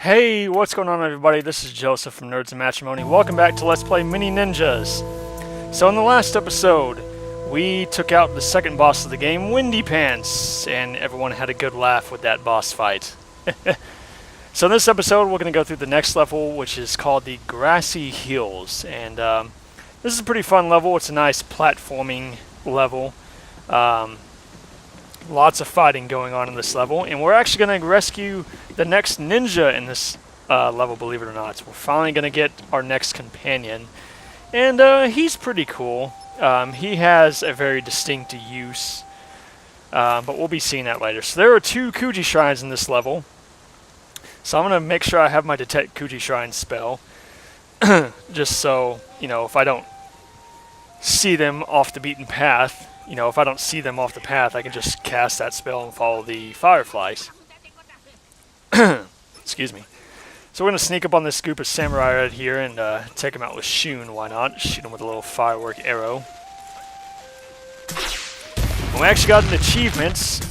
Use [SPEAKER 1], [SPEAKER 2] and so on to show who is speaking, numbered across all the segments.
[SPEAKER 1] Hey, what's going on everybody? This is Joseph from Nerds and Matrimony. Welcome back to Let's Play Mini Ninjas. So in the last episode, we took out the second boss of the game, Windy Pants, and everyone had a good laugh with that boss fight. So in this episode, we're going to go through the next level, which is called the Grassy Hills. And this is a pretty fun level. It's a nice platforming level. Lots of fighting going on in this level, and we're actually going to rescue the next ninja in this level, believe it or not. So we're finally going to get our next companion, and he's pretty cool. He has a very distinct use, but we'll be seeing that later. So there are 2 Kuji Shrines in this level, so I'm going to make sure I have my Detect Kuji Shrine spell, just so, you know, if I don't see them off the beaten path, if I don't see them off the path, I can just cast that spell and follow the fireflies. Excuse me. So we're going to sneak up on this group of samurai right here and take them out with Shun. Why not? Shoot them with a little firework arrow. And we actually got an achievement.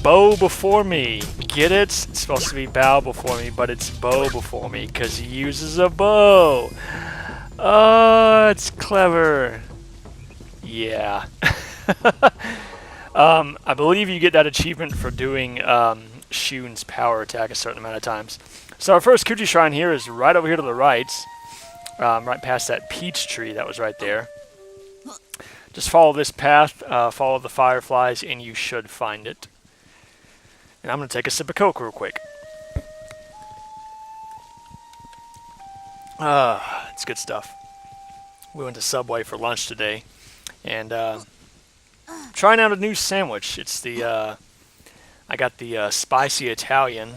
[SPEAKER 1] Bow before me. Get it? It's supposed to be bow before me, but it's bow before me because he uses a bow. Oh, it's clever. Yeah. I believe you get that achievement for doing Shun's power attack a certain amount of times. So our first Kuji Shrine here is right over here to the right, right past that peach tree that was right there. Just follow this path, follow the fireflies, and you should find it. And I'm going to take a sip of Coke real quick. It's good stuff. We went to Subway for lunch today, and trying out a new sandwich. It's the, I got the spicy Italian,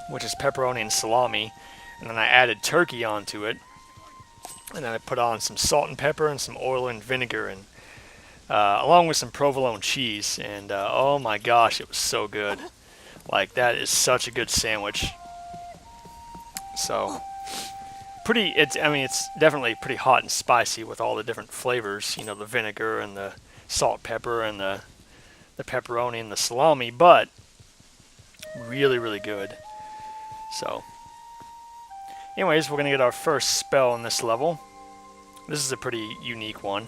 [SPEAKER 1] which is pepperoni and salami, and then I added turkey onto it, and then I put on some salt and pepper and some oil and vinegar, and along with some provolone cheese, and oh my gosh, it was so good. Like, that is such a good sandwich. So, it's definitely pretty hot and spicy with all the different flavors, the vinegar and the salt, pepper, and the pepperoni and the salami, but really, really good. So, anyways, we're going to get our first spell in this level. This is a pretty unique one.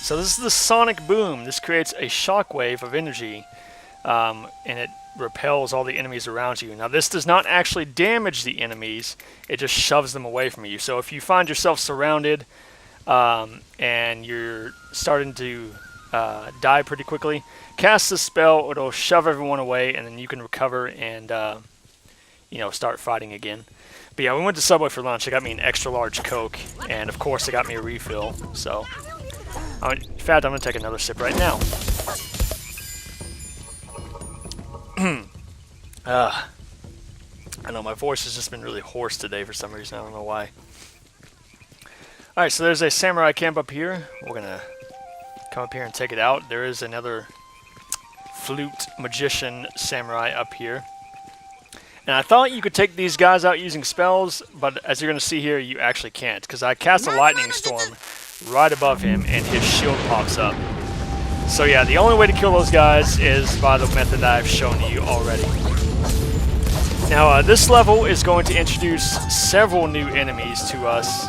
[SPEAKER 1] So this is the Sonic Boom. This creates a shockwave of energy, and it repels all the enemies around you. Now this does not actually damage the enemies, it just shoves them away from you. So if you find yourself surrounded and you're starting to die pretty quickly, cast the spell, it'll shove everyone away, and then you can recover and start fighting again. But yeah, we went to Subway for lunch. They got me an extra large Coke, and of course they got me a refill. So in fact, I'm going to take another sip right now. I know my voice has just been really hoarse today for some reason. I don't know why. Alright, so there's a samurai camp up here. We're going to come up here and take it out. There is another flute magician samurai up here. And I thought you could take these guys out using spells, but as you're going to see here, you actually can't. Because I cast a lightning storm right above him, and his shield pops up. So yeah, the only way to kill those guys is by the method I've shown you already. Now, this level is going to introduce several new enemies to us.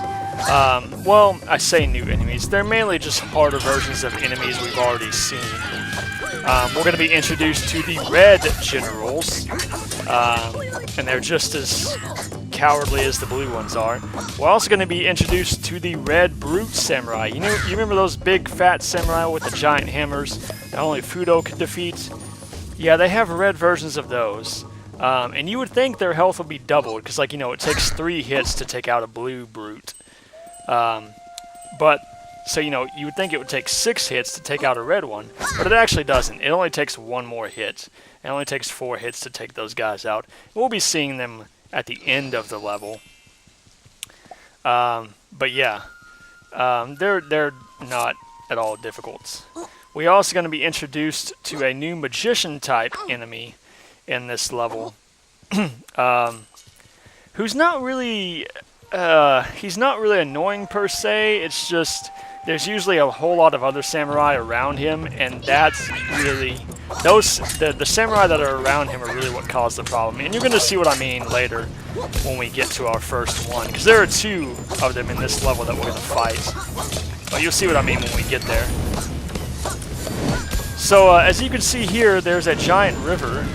[SPEAKER 1] Well, I say new enemies. They're mainly just harder versions of enemies we've already seen. We're going to be introduced to the Red Generals, and they're just as cowardly as the blue ones are. We're also going to be introduced to the Red Brute Samurai. You remember those big fat samurai with the giant hammers that only Fudo could defeat? Yeah, they have red versions of those. And you would think their health would be doubled, because, it takes 3 hits to take out a blue brute. So, you would think it would take 6 hits to take out a red one, but it actually doesn't. It only takes 1 more hit. It only takes 4 hits to take those guys out. We'll be seeing them at the end of the level. But yeah, they're not at all difficult. We're also going to be introduced to a new magician-type enemy in this level, who's not really, he's not really annoying per se. It's just there's usually a whole lot of other samurai around him, and that's really the samurai that are around him are really what caused the problem. And you're going to see what I mean later when we get to our first one, because there are 2 of them in this level that we're going to fight. But you'll see what I mean when we get there. So as you can see here, there's a giant river,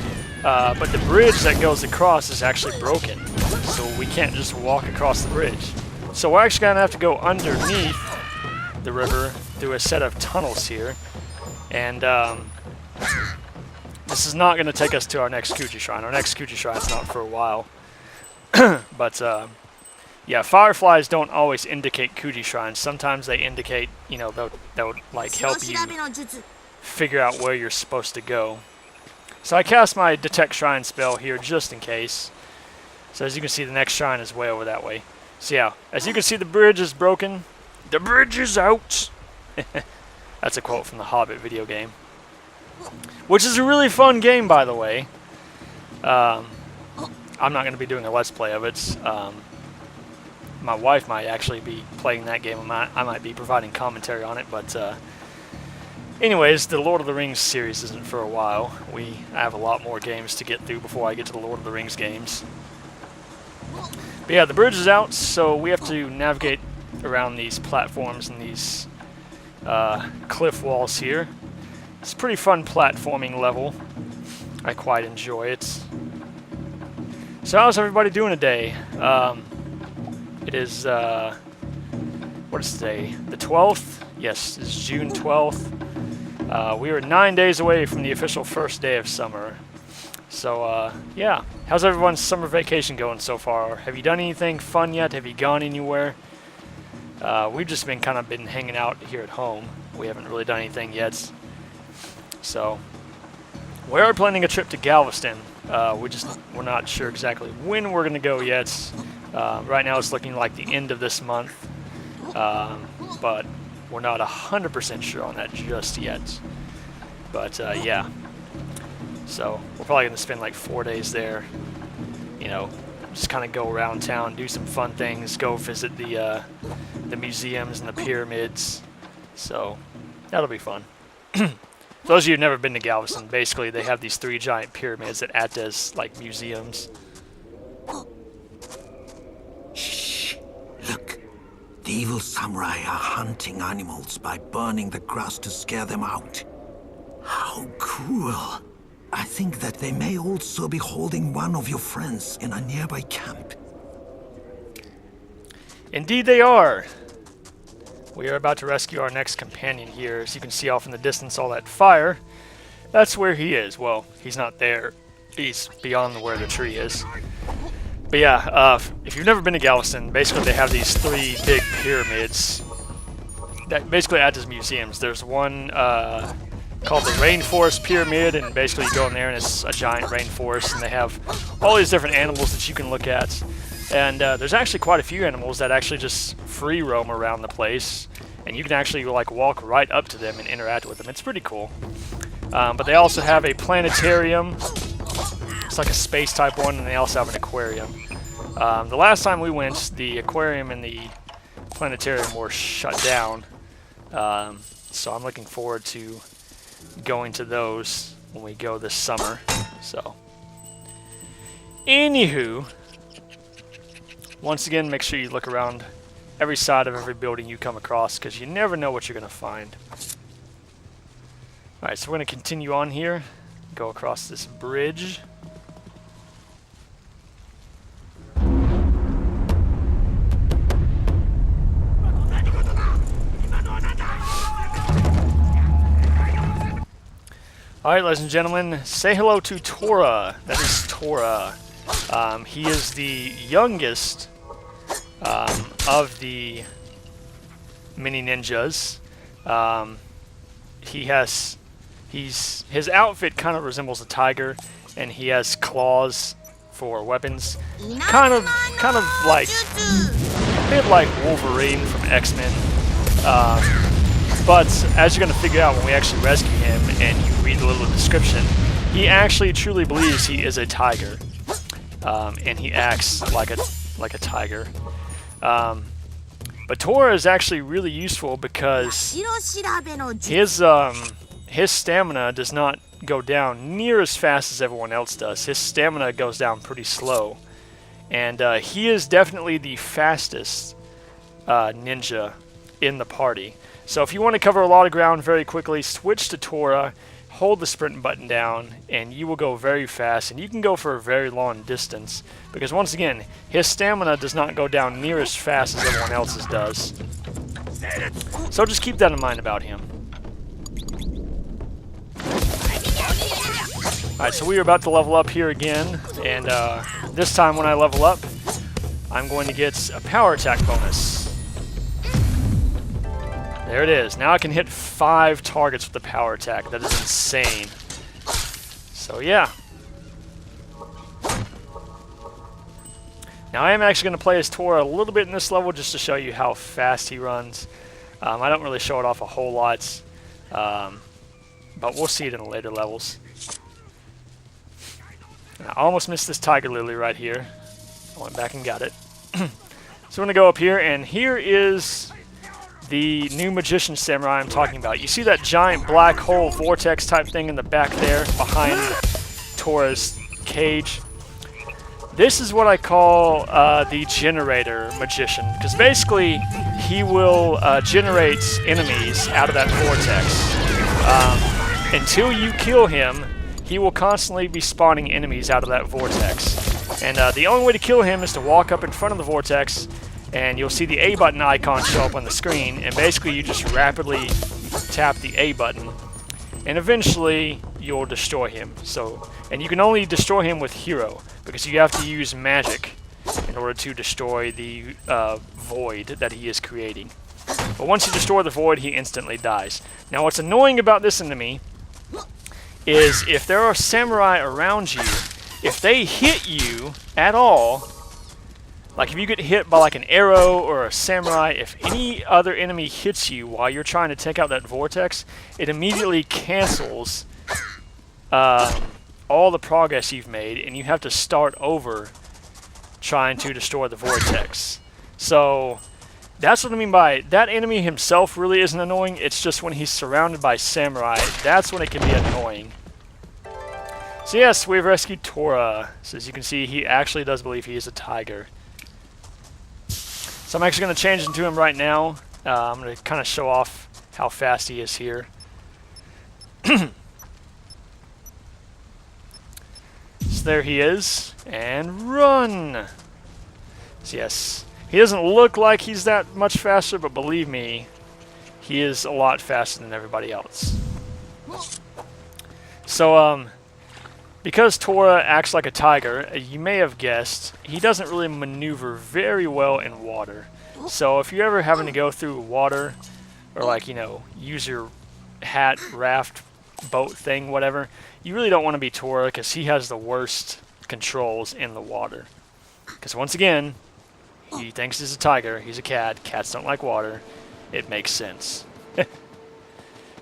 [SPEAKER 1] but the bridge that goes across is actually broken, so we can't just walk across the bridge. So we're actually going to have to go underneath the river through a set of tunnels here, and this is not going to take us to our next Kuji Shrine. Our next Kuji Shrine is not for a while. But yeah, fireflies don't always indicate Kuji Shrines. Sometimes they indicate, you know, they'll like help you figure out where you're supposed to go. So I cast my Detect Shrine spell here just in case. So as you can see, the next shrine is way over that way. So yeah, as you can see, the bridge is broken. The bridge is out! That's a quote from the Hobbit video game. Which is a really fun game, by the way. I'm not going to be doing a Let's Play of it. My wife might actually be playing that game. I might be providing commentary on it, but anyways, the Lord of the Rings series isn't for a while. I have a lot more games to get through before I get to the Lord of the Rings games. But yeah, the bridge is out, so we have to navigate around these platforms and these cliff walls here. It's a pretty fun platforming level. I quite enjoy it. So how's everybody doing today? It is, what is today? The 12th? Yes, it's June 12th. We are 9 days away from the official first day of summer. So, yeah. How's everyone's summer vacation going so far? Have you done anything fun yet? Have you gone anywhere? We've just been hanging out here at home. We haven't really done anything yet. So, we are planning a trip to Galveston. We're not sure exactly when we're going to go yet. Right now it's looking like the end of this month. But we're not 100% sure on that just yet. But, yeah. So, we're probably going to spend like 4 days there. You know, just kind of go around town, do some fun things, go visit the museums and the pyramids. So, that'll be fun. For those of you who've never been to Galveston, basically they have these 3 giant pyramids that act as like museums.
[SPEAKER 2] Shh! Look, the evil samurai are hunting animals by burning the grass to scare them out. How cruel! I think that they may also be holding one of your friends in a nearby camp.
[SPEAKER 1] Indeed they are! We are about to rescue our next companion here. As you can see off in the distance, all that fire. That's where he is. Well, he's not there. He's beyond where the tree is. But yeah, if you've never been to Galveston, basically they have these 3 big pyramids that basically act as museums. There's one called the Rainforest Pyramid, and basically you go in there and it's a giant rainforest, and they have all these different animals that you can look at. And there's actually quite a few animals that actually just free roam around the place, and you can actually like walk right up to them and interact with them. It's pretty cool. But they also have a planetarium. It's like a space type one, and they also have an aquarium. The last time we went, the aquarium and the planetarium were shut down. So I'm looking forward to going to those when we go this summer. So, anywho, once again, make sure you look around every side of every building you come across, because you never know what you're going to find. Alright, so we're going to continue on here, go across this bridge. Alright, ladies and gentlemen, say hello to Tora. That is Tora. He is the youngest of the mini ninjas. His outfit kind of resembles a tiger, and he has claws for weapons. Kind of like a bit like Wolverine from X-Men. But as you're going to figure out when we actually rescue him and you read the little description, he actually truly believes he is a tiger. And he acts like a tiger. But Tora is actually really useful because his stamina does not go down near as fast as everyone else does. His stamina goes down pretty slow. And he is definitely the fastest ninja in the party. So if you want to cover a lot of ground very quickly, switch to Tora, hold the sprint button down, and you will go very fast. And you can go for a very long distance. Because once again, his stamina does not go down near as fast as everyone else's does. So just keep that in mind about him. Alright, so we are about to level up here again, and this time when I level up, I'm going to get a power attack bonus. There it is. Now I can hit 5 targets with the power attack. That is insane. So yeah. Now I am actually going to play as Tora a little bit in this level just to show you how fast he runs. I don't really show it off a whole lot, but we'll see it in the later levels. I almost missed this Tiger Lily right here. I went back and got it. So we're going to go up here, and here is the new Magician Samurai I'm talking about. You see that giant black hole vortex type thing in the back there behind Tora's cage? This is what I call the Generator Magician, because basically he will generate enemies out of that vortex. Until you kill him, he will constantly be spawning enemies out of that vortex. And the only way to kill him is to walk up in front of the vortex, and you'll see the A button icon show up on the screen, and basically you just rapidly tap the A button, and eventually you'll destroy him. And you can only destroy him with Hero, because you have to use magic in order to destroy the void that he is creating. But once you destroy the void, he instantly dies. Now what's annoying about this enemy is if there are samurai around you, if they hit you at all, like if you get hit by like an arrow or a samurai, if any other enemy hits you while you're trying to take out that vortex, it immediately cancels all the progress you've made, and you have to start over trying to destroy the vortex. So that's what I mean by that enemy himself really isn't annoying. It's just when he's surrounded by samurai, that's when it can be annoying. So yes, we've rescued Tora. So as you can see, he actually does believe he is a tiger. So I'm actually going to change into him right now. I'm going to kind of show off how fast he is here. So there he is. And run! So yes, he doesn't look like he's that much faster, but believe me, he is a lot faster than everybody else. So, because Tora acts like a tiger, you may have guessed, he doesn't really maneuver very well in water. So if you're ever having to go through water, or like, you know, use your hat, raft, boat thing, whatever, you really don't want to be Tora because he has the worst controls in the water. Because once again, he thinks he's a tiger, he's a cat, cats don't like water, it makes sense.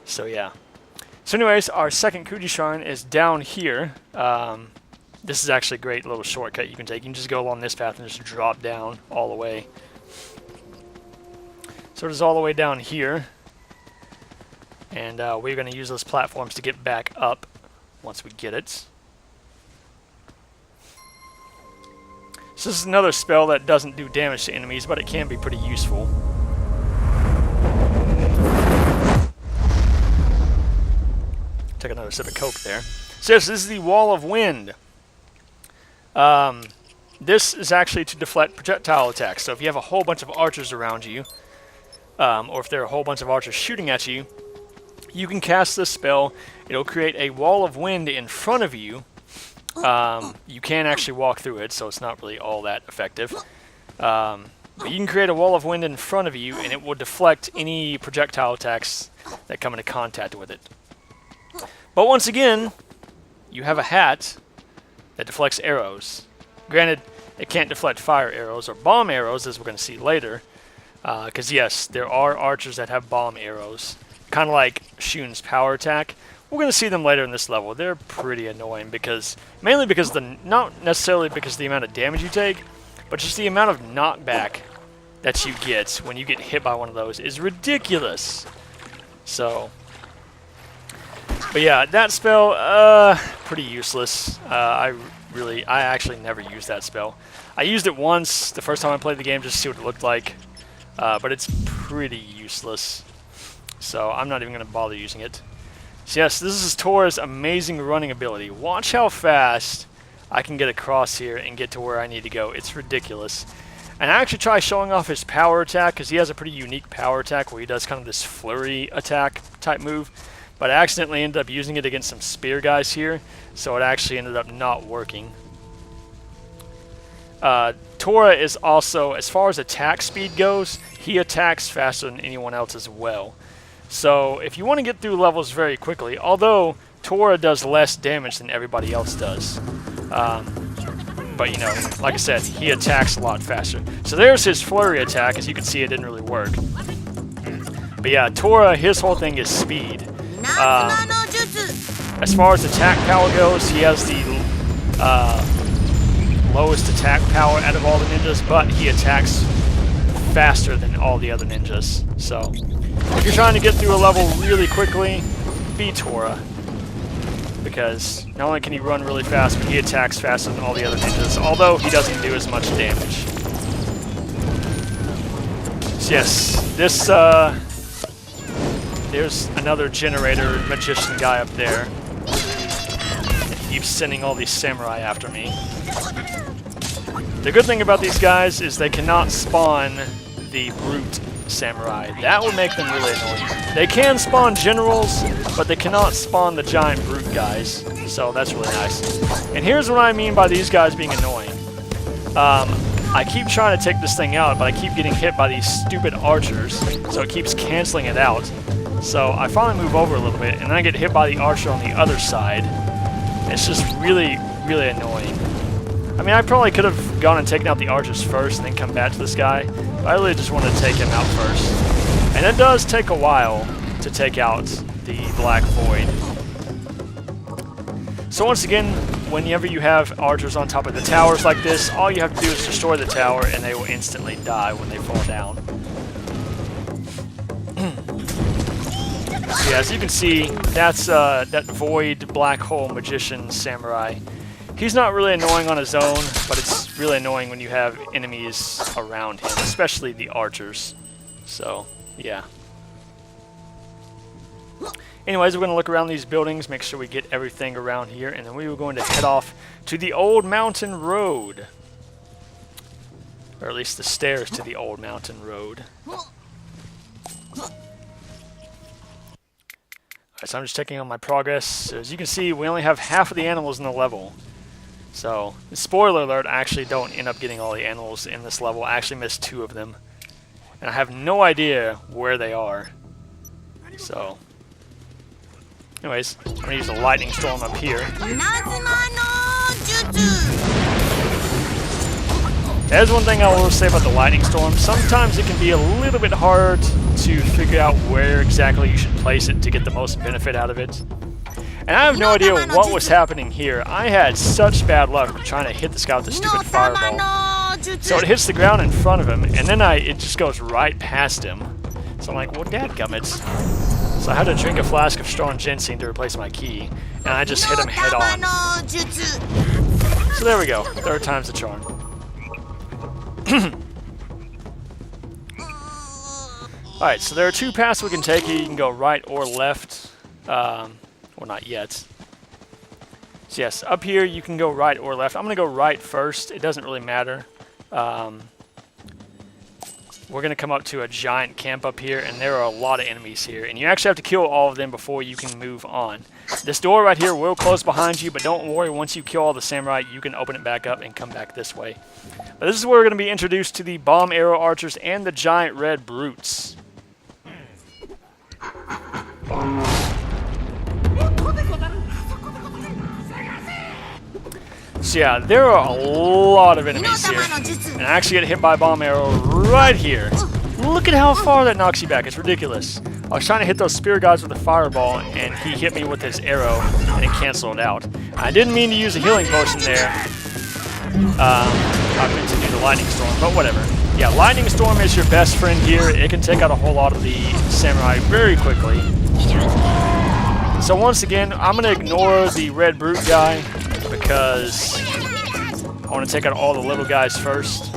[SPEAKER 1] So yeah. So anyways, our second Kuji Shrine is down here. This is actually a great little shortcut you can take. You can just go along this path and just drop down all the way. So it is all the way down here. And we're going to use those platforms to get back up once we get it. So this is another spell that doesn't do damage to enemies, but it can be pretty useful. Take another sip of Coke there. So yes, this is the Wall of Wind. This is actually to deflect projectile attacks. So if you have a whole bunch of archers around you, or if there are a whole bunch of archers shooting at you, you can cast this spell. It'll create a wall of wind in front of you. You can actually walk through it, so it's not really all that effective. But you can create a wall of wind in front of you, and it will deflect any projectile attacks that come into contact with it. But once again, you have a hat that deflects arrows. Granted, it can't deflect fire arrows or bomb arrows, as we're going to see later. Because yes, there are archers that have bomb arrows. Kind of like Shun's power attack. We're going to see them later in this level. They're pretty annoying mainly because not necessarily because of the amount of damage you take, but just the amount of knockback that you get when you get hit by one of those is ridiculous. So, but yeah, that spell, pretty useless. I actually never used that spell. I used it once the first time I played the game just to see what it looked like, but it's pretty useless. So I'm not even going to bother using it. So yes, this is Tora's amazing running ability. Watch how fast I can get across here and get to where I need to go. It's ridiculous. And I actually try showing off his power attack because he has a pretty unique power attack where he does kind of this flurry attack type move. But I accidentally ended up using it against some spear guys here, so it actually ended up not working. Tora is also, as far as attack speed goes, he attacks faster than anyone else as well. So if you want to get through levels very quickly, although Tora does less damage than everybody else does, but you know, like I said, he attacks a lot faster. So there's his flurry attack. As you can see, it didn't really work. But yeah, Tora, his whole thing is speed. As far as attack power goes, he has the lowest attack power out of all the ninjas, but he attacks faster than all the other ninjas. So if you're trying to get through a level really quickly, be Tora. Because not only can he run really fast, but he attacks faster than all the other ninjas, although he doesn't do as much damage. So yes, this, there's another generator magician guy up there. And he keeps sending all these samurai after me. The good thing about these guys is they cannot spawn the brute samurai. That would make them really annoying. They can spawn generals, but they cannot spawn the giant brute guys. So that's really nice. And here's what I mean by these guys being annoying. I keep trying to take this thing out, but I keep getting hit by these stupid archers, so it keeps canceling it out. So I finally move over a little bit, and then I get hit by the archer on the other side. It's just really, really annoying. I mean, I probably could have gone and taken out the archers first and then come back to this guy, but I really just wanted to take him out first. And it does take a while to take out the Black Void. So once again, whenever you have archers on top of the towers like this, all you have to do is destroy the tower and they will instantly die when they fall down. So yeah, as you can see, that's that Void Black Hole Magician Samurai. He's not really annoying on his own, but it's really annoying when you have enemies around him, especially the archers. So, yeah. Anyways, we're going to look around these buildings, make sure we get everything around here, and then we were going to head off to the Old Mountain Road. Or at least the stairs to the Old Mountain Road. Alright, so I'm just checking on my progress. So as you can see, we only have half of the animals in the level. So, spoiler alert, I actually don't end up getting all the animals in this level. I actually missed 2 of them. And I have no idea where they are. So, anyways, I'm going to use a lightning storm up here. There's one thing I will say about the lightning storm. Sometimes it can be a little bit hard to figure out where exactly you should place it to get the most benefit out of it. And I have no idea what was happening here. I had such bad luck trying to hit this guy with the stupid fireball. So it hits the ground in front of him, and then it just goes right past him. So I'm like, well, dadgummits. So I had to drink a flask of strong ginseng to replace my key, and I just hit him head on. So there we go. 3rd time's the charm. Alright, so there are 2 paths we can take here. You can go right or left. Well, not yet. So yes, up here you can go right or left. I'm going to go right first. It doesn't really matter. We're going to come up to a giant camp up here, and there are a lot of enemies here. And you actually have to kill all of them before you can move on. This door right here will close behind you, but don't worry. Once you kill all the samurai, you can open it back up and come back this way. But this is where we're going to be introduced to the bomb arrow archers and the giant red brutes. So yeah, there are a lot of enemies here. And I actually get hit by a bomb arrow right here. Look at how far that knocks you back. It's ridiculous. I was trying to hit those spear guys with a fireball, and he hit me with his arrow, and it canceled out. I didn't mean to use a healing potion there. I meant to do the lightning storm, but whatever. Yeah, Lightning Storm is your best friend here. It can take out a whole lot of the samurai very quickly. So once again, I'm going to ignore the red brute guy because I want to take out all the little guys first.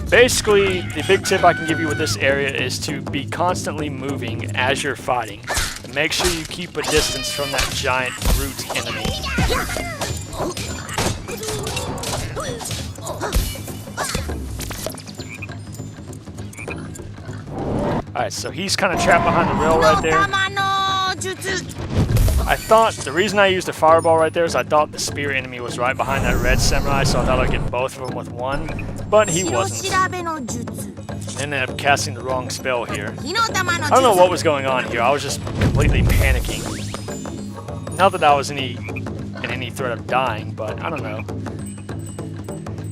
[SPEAKER 1] Basically, the big tip I can give you with this area is to be constantly moving as you're fighting. And make sure you keep a distance from that giant brute enemy. Alright, so he's kind of trapped behind the rail right there. I thought, the reason I used a fireball right there is I thought the spear enemy was right behind that red samurai, so I thought I'd get both of them with one, but he wasn't. Ended up casting the wrong spell here. I don't know what was going on here, I was just completely panicking. Not that I was in any threat of dying, but I don't know.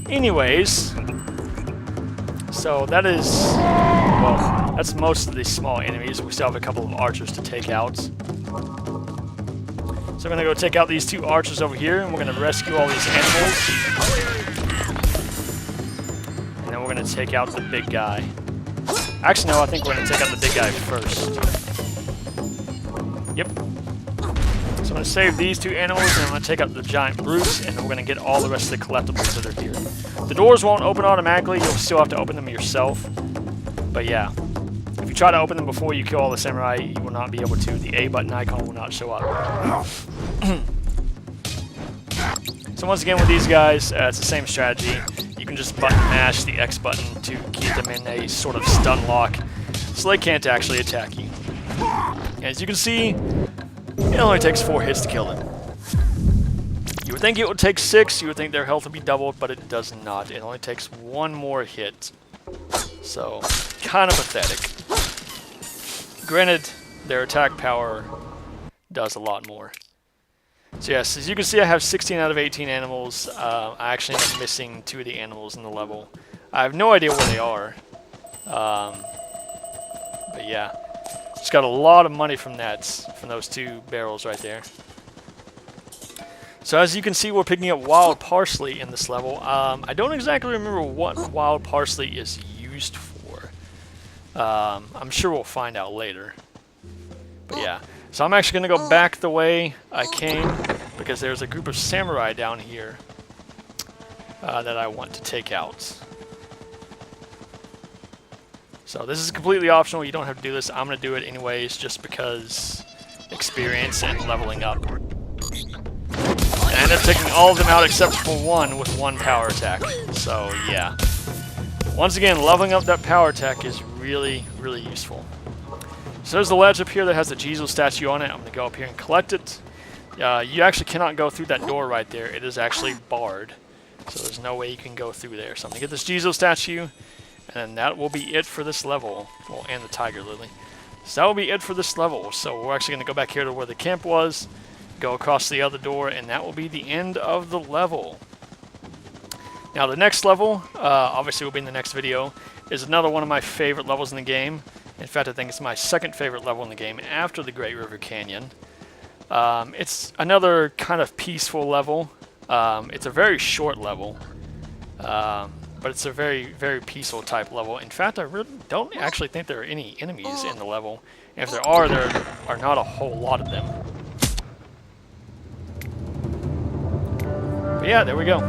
[SPEAKER 1] Anyways, so that is, well, that's most of the small enemies. We still have a couple of archers to take out. So we're going to go take out these two archers over here, and we're going to rescue all these animals. And then we're going to take out the big guy. Actually, no, I think we're going to take out the big guy first. Yep. So I'm going to save these two animals, and I'm going to take out the giant brutes, and then we're going to get all the rest of the collectibles that are here. The doors won't open automatically, you'll still have to open them yourself. But yeah. If you try to open them before you kill all the samurai, you will not be able to. The A button icon will not show up. So once again with these guys, it's the same strategy. You can just button mash the X button to keep them in a sort of stun lock, so they can't actually attack you. As you can see, it only takes 4 hits to kill them. You would think it would take 6, you would think their health would be doubled, but it does not. It only takes 1 more hit. So, kind of pathetic. Granted, their attack power does a lot more. So yes, as you can see, I have 16 out of 18 animals. I actually am missing 2 of the animals in the level. I have no idea where they are. But yeah, just got a lot of money from that, from those 2 barrels right there. So as you can see, we're picking up wild parsley in this level. I don't exactly remember what wild parsley is used for. I'm sure we'll find out later. But yeah, so I'm actually going to go back the way I came because there's a group of samurai down here that I want to take out. So this is completely optional. You don't have to do this. I'm going to do it anyways just because experience and leveling up. I ended up taking all of them out except for one with 1 power attack. So yeah. Once again, leveling up that power attack is really, really useful. So there's the ledge up here that has the Jesus statue on it. I'm going to go up here and collect it. You actually cannot go through that door right there. It is actually barred. So there's no way you can go through there. So I'm going to get this Jesus statue. And that will be it for this level. Well, and the tiger lily. So that will be it for this level. So we're actually going to go back here to where the camp was. Go across the other door, and that will be the end of the level. Now the next level, obviously will be in the next video, is another one of my favorite levels in the game. In fact, I think it's my 2nd favorite level in the game after the Great River Canyon. It's another kind of peaceful level. It's a very short level, but it's a very, very peaceful type level. In fact, I really don't actually think there are any enemies in the level. And if there are not a whole lot of them. But yeah, there we go.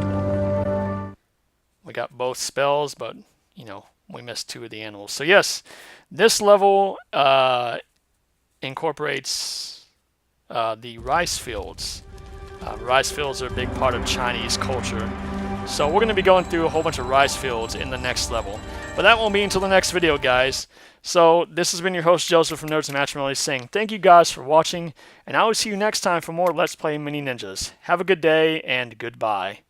[SPEAKER 1] We got both spells, but, you know, we missed 2 of the animals. So yes, this level incorporates the rice fields. Rice fields are a big part of Chinese culture. So we're going to be going through a whole bunch of rice fields in the next level. But that won't be until the next video, guys. So this has been your host, Joseph from Nerds and Matrimony, saying thank you guys for watching, and I will see you next time for more Let's Play Mini Ninjas. Have a good day, and goodbye.